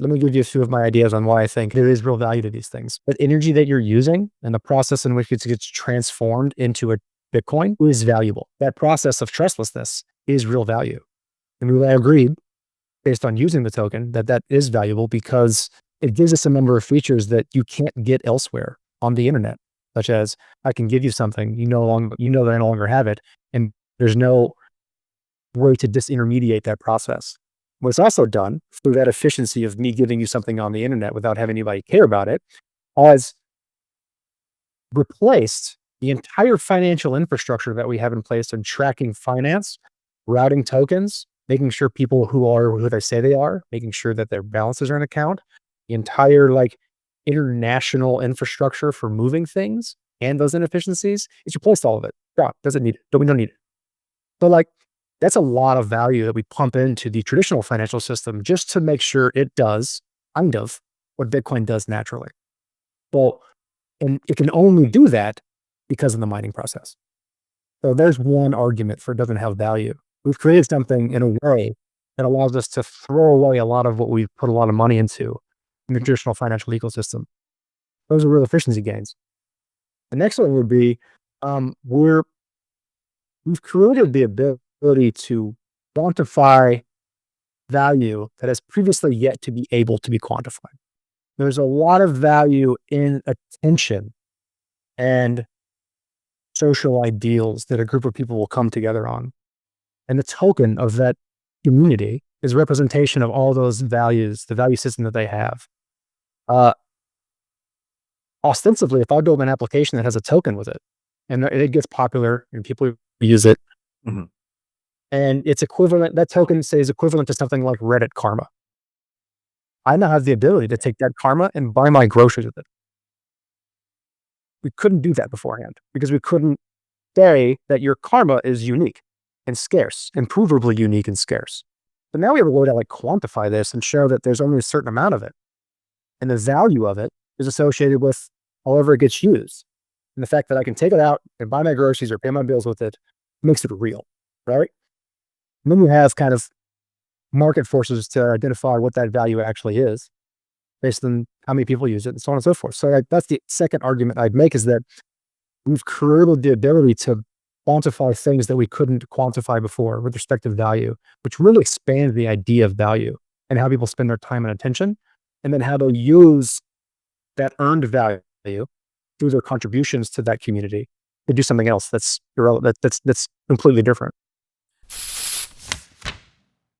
let me give you a few of my ideas on why I think there is real value to these things. But energy that you're using and the process in which it gets transformed into a Bitcoin is valuable. That process of trustlessness is real value. And I agreed, based on using the token, that that is valuable because it gives us a number of features that you can't get elsewhere on the internet, such as I can give you something, you know that I no longer have it, and there's no way to disintermediate that process. What's also done through that efficiency of me giving you something on the internet without having anybody care about it, has replaced the entire financial infrastructure that we have in place in tracking finance, routing tokens, making sure people who are who they say they are, making sure that their balances are in account, the entire international infrastructure for moving things and those inefficiencies. It's replaced all of it. God, doesn't need it. We don't need it. So that's a lot of value that we pump into the traditional financial system just to make sure it does kind of what Bitcoin does naturally. Well, and it can only do that because of the mining process. So there's one argument for it doesn't have value. We've created something in a way that allows us to throw away a lot of what we've put a lot of money into in the traditional financial ecosystem. Those are real efficiency gains. The next one would be we've created the ability to quantify value that has previously yet to be able to be quantified. There's a lot of value in attention and social ideals that a group of people will come together on. And the token of that community is representation of all those values, the value system that they have. Ostensibly, if I build an application that has a token with it and it gets popular and people use it, Mm-hmm. and it's equivalent, that token says equivalent to something like Reddit karma. I now have the ability to take that karma and buy my groceries with it. We couldn't do that beforehand because we couldn't say that your karma is unique and scarce, and provably unique and scarce. But now we have a way to quantify this and show that there's only a certain amount of it. And the value of it is associated with however it gets used. And the fact that I can take it out and buy my groceries or pay my bills with it makes it real, right? And then you have kind of market forces to identify what that value actually is based on how many people use it and so on and so forth. So that's the second argument I'd make, is that we've created the ability to quantify things that we couldn't quantify before with respect to value, which really expands the idea of value and how people spend their time and attention, and then how they'll use that earned value through their contributions to that community to do something else that's irrelevant, that's completely different.